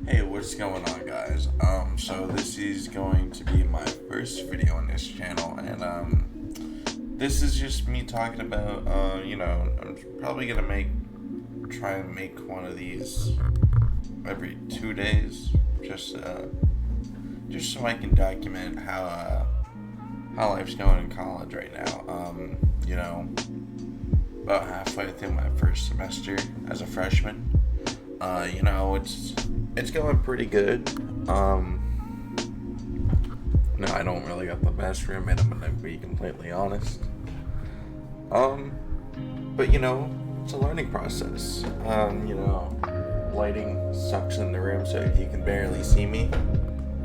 Hey, what's going on, guys? So this is going to be my first video on this channel, and this is just me talking about, I'm probably gonna try and make one of these every 2 days, just so I can document how life's going in college right now. About halfway through my first semester as a freshman. It's going pretty good. No, I don't really got the best roommate, I'm gonna be completely honest. But it's a learning process. Lighting sucks in the room, so if you can barely see me,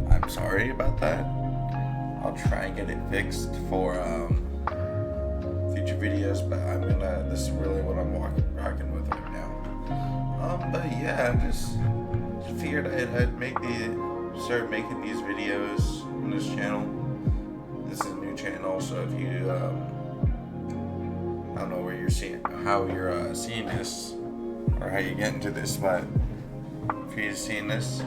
I'm sorry about that. I'll try and get it fixed for future videos, but this is really what I'm rocking with right now. But yeah, I just figured I'd start making these videos on this channel. This is a new channel, so if you, I don't know how you're seeing this, or how you're getting to this, but if you're seeing this,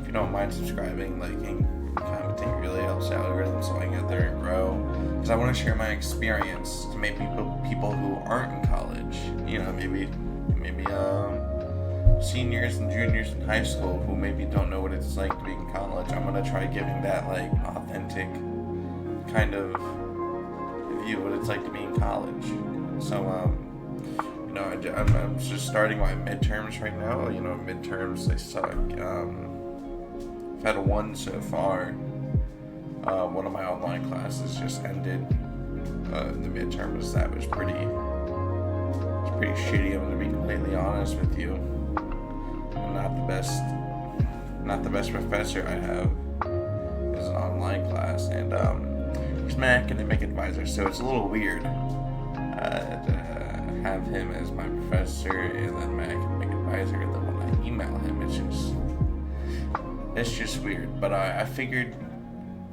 if you don't mind subscribing, liking, commenting, it really helps the algorithm so I can get there and grow. Because I want to share my experience to make people who aren't in college, maybe seniors and juniors in high school who maybe don't know what it's like to be in college. I'm gonna try giving that authentic kind of view what it's like to be in college. So I'm just starting my midterms right now. Midterms, they suck. I've had one so far. One of my online classes just ended. The midterm was pretty shitty. I'm gonna be completely honest with you. I'm not the best professor I have. Is an online class, and he's my academic advisor, so it's a little weird to have him as my professor and then my academic advisor, and then when I email him, it's just weird. But I figured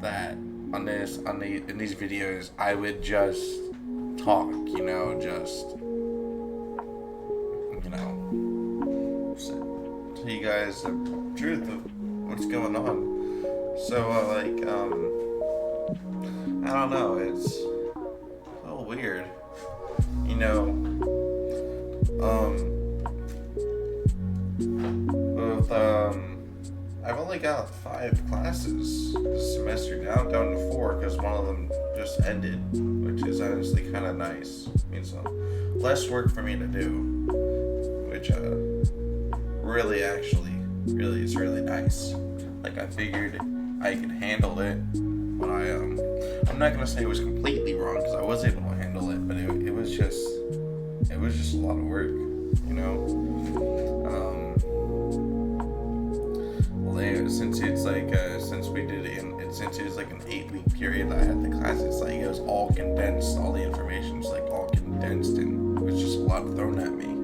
that in these videos, I would just talk, tell you guys the truth of what's going on. So, I don't know, it's a little weird, I've only got 5 classes this semester, down to 4, because one of them just ended, which is honestly kind of nice. It means less work for me to do, which really is really nice. I figured I could handle it, but I'm not gonna say it was completely wrong, because I was able to handle it, but it was just a lot of work, since it was an 8-week period that I had the class, it was all condensed, all the information's all condensed, and it was just a lot thrown at me.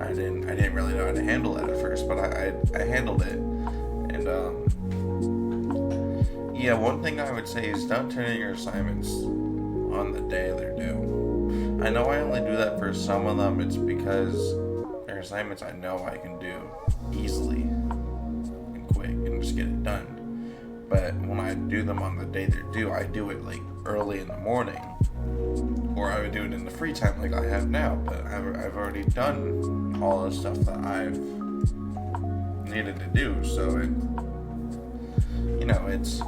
I didn't really know how to handle it at first, but I handled it. And one thing I would say is don't turn in your assignments on the day they're due. I know I only do that for some of them. It's because they're assignments I know I can do easily and quick and just get it done. But when I do them on the day they're due, I do it early in the morning, or I would do it in the free time like I have now. But I've already done all the stuff that I've needed to do, so it's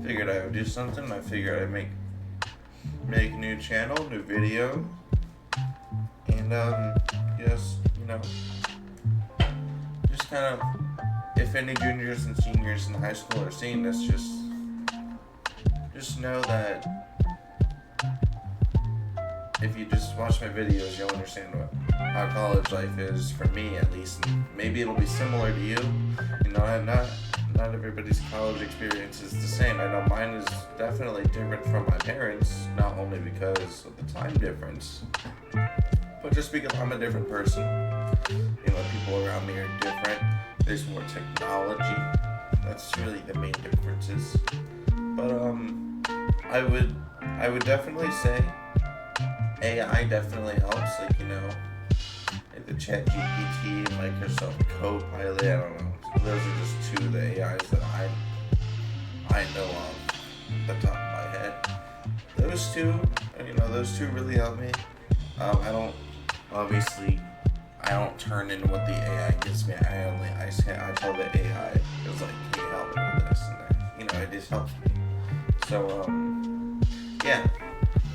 figured I would do something. I figured I'd make a new channel, new video, and just kind of, if any juniors and seniors in high school are seeing this, just know that if you just watch my videos, you'll understand how college life is for me, at least. And maybe it'll be similar to you. Not everybody's college experience is the same. I know mine is definitely different from my parents, not only because of the time difference, but just because I'm a different person. People around me are different. There's more technology. That's really the main differences. But I would definitely say AI definitely helps. ChatGPT and Microsoft Copilot. I don't know. Those are just two of the AIs that I know of at the top of my head. Those two really help me. I don't turn in what the AI gives me. I tell the AI, it's like, can you help me with this? And it just helps me. So, yeah.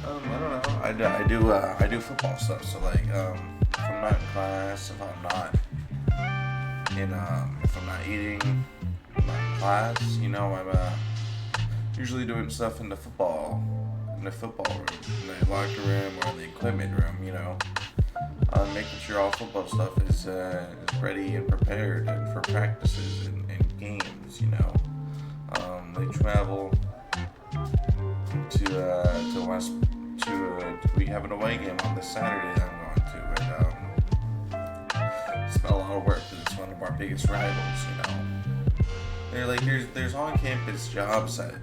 I don't know. I do football stuff. So like, if I'm not in class, if I'm not eating, if I'm not in class, I'm usually doing stuff in the football room, in the locker room, or in the equipment room. Making sure all football stuff is ready and prepared and for practices and games. They travel to West. We have an away game on this Saturday that I'm going to, and it's been a lot of work because it's one of our biggest rivals. They're like, there's on-campus jobs that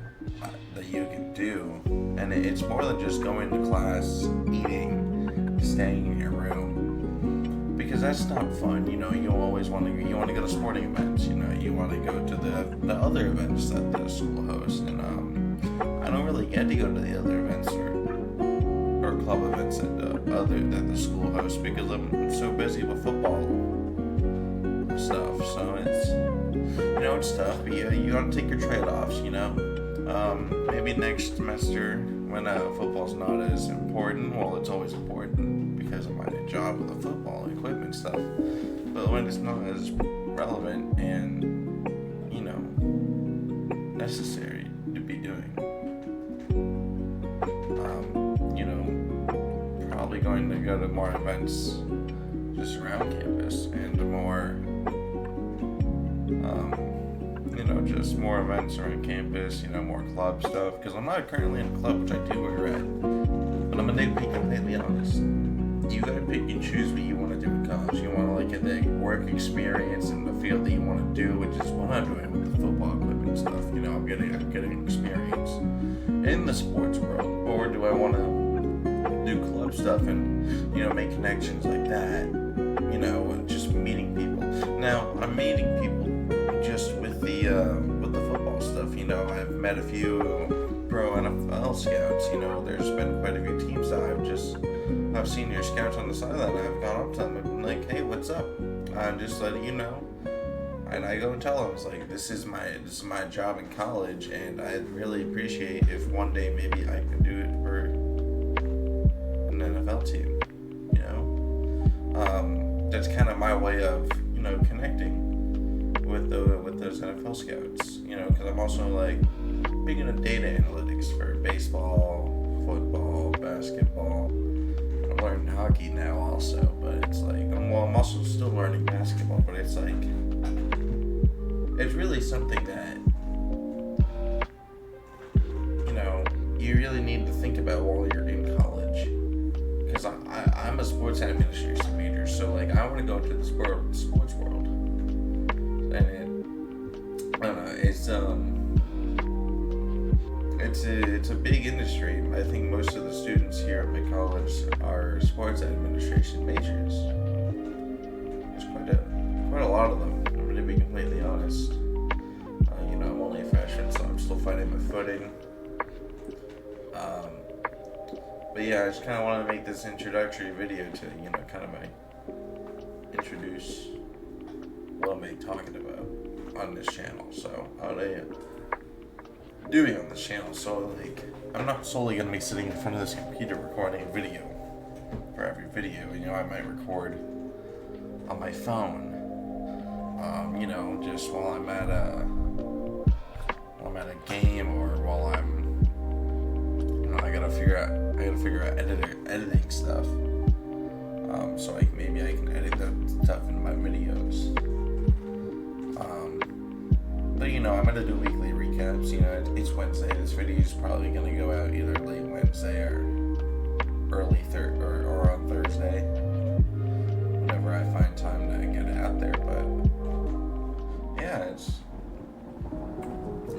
you can do, and it's more than just going to class, eating, staying in your room, because that's not fun. You always want to go to sporting events. You want to go to the other events that the school hosts, and I don't really get to go to the other events or club events that the school hosts because I'm so busy with football stuff. So it's tough. But you gotta take your trade-offs. Maybe next semester when football's not as important. Well, it's always important because of my job with the football equipment stuff. But when it's not as relevant and necessary to be doing. Probably going to go to more events just around campus and more, just more events around campus, more club stuff, because I'm not currently in a club, which I do regret, but I'm going to be completely honest. You got to pick and choose what you want to do in college. You want to get the work experience in the field that you want to do, which is what I'm doing with the football equipment stuff. I'm getting experience in the sports world, or do I want to do club stuff and make connections like that, and just meeting people. Now I'm meeting people just with the football stuff. I've met a few pro NFL scouts. There's been quite a few teams that I've senior scouts on the sideline. I've gone up to them and been like, hey, what's up? I'm just letting you know. And I go and tell them, it's like, this is my job in college, and I'd really appreciate if one day maybe I can do it for an NFL team. That's kind of my way of connecting with those NFL scouts. Because I'm also big into data analytics for baseball, football, basketball. I'm learning hockey now also, but it's I'm also still learning basketball, but it's it's really something that you really need to think about while you're in college. Because I'm a sports administration major, so I want to go into the sports world, and I don't know, it's a big industry. I think most of the students here at my college are sports administration majors. There's quite a lot of them. I'm going to be completely honest. I'm only a freshman, so I'm still finding my footing. But yeah, I just kind of want to make this introductory video to, kind of introduce what I'm talking about on this channel. So, what I am doing on this channel. So, I'm not solely going to be sitting in front of this computer recording a video for every video. I might record on my phone, just while I'm at a game, or while I gotta figure out editing stuff. So maybe I can edit that stuff into my videos. But I'm gonna do weekly recaps. It's Wednesday. This video is probably gonna go out either late Wednesday or early or on Thursday, whenever I find time to get it out there. But yeah, I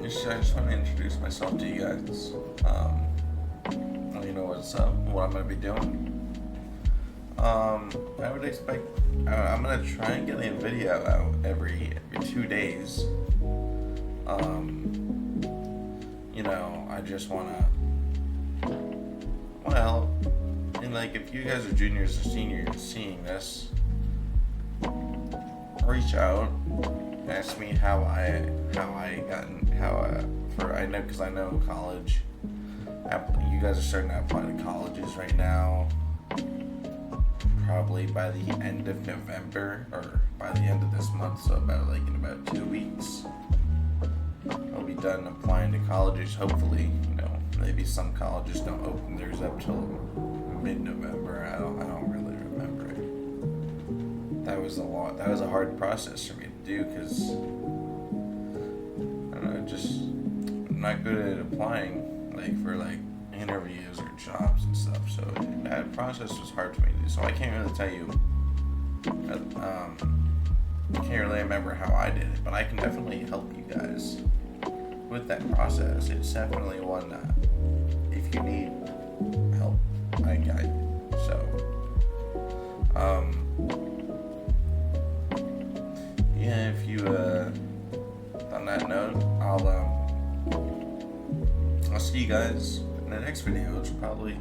just want to introduce myself to you guys. What's up, what I'm going to be doing. I would expect. I'm gonna try and get a video out every 2 days. I just wanna. Well, and like if you guys are juniors or seniors seeing this, reach out, ask me how I know, because I know college. You guys are starting to apply to colleges right now. Probably by the end of November or by the end of this month, so in about 2 weeks, I'll be done applying to colleges. Hopefully, maybe some colleges don't open theirs up till mid-November. I don't really remember it. That was a hard process for me to do because I don't know, I'm not good at applying for interviews or jobs and stuff. So that process was hard for me to do. So I can't really tell you. I can't really remember how I did it, but I can definitely help you guys with that process. It's definitely one that if you need help, I got you. So, yeah, if you, on that note, I'll see you guys in the next video, which will probably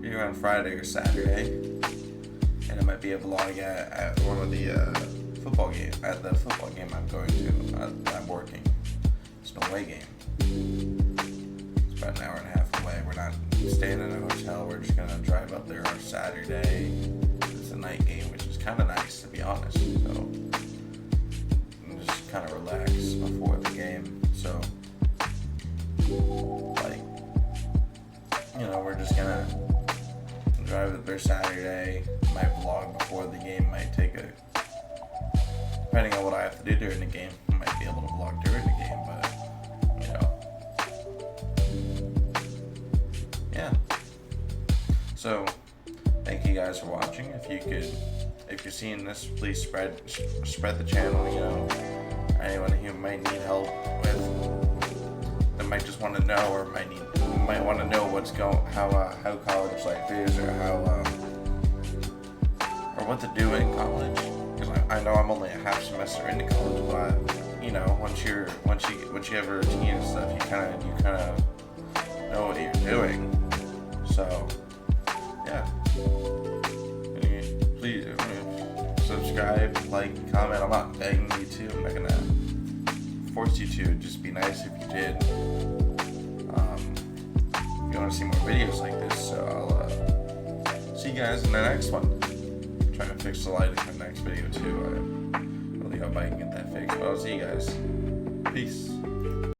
be around Friday or Saturday. And it might be a vlog at one of the football game I'm going to. I'm working. It's an away game. It's about an hour and a half away. We're not staying in a hotel. We're just gonna drive up there on Saturday. It's a night game, which is kind of nice to be honest. So just kind of relax before the game. So we're just gonna drive up there Saturday. My vlog before the game might take depending on what I have to do during the game, I might be able to vlog during the game, but yeah. So thank you guys for watching. If you're seeing this, please spread the channel. Anyone who might need help with, that might just want to know, or might want to know how college life is, or or what to do in college. Because I know I'm only a half semester into college, but once you have a routine and stuff, you kind of know what you're doing. So yeah, please subscribe, like, comment. I'm not begging you to. I'm not gonna force you to. Just be nice if you did. If you want to see more videos like this, so I'll see you guys in the next one. Trying to fix the lighting in the next video too. I really hope I can get that fixed. But I'll see you guys. Peace.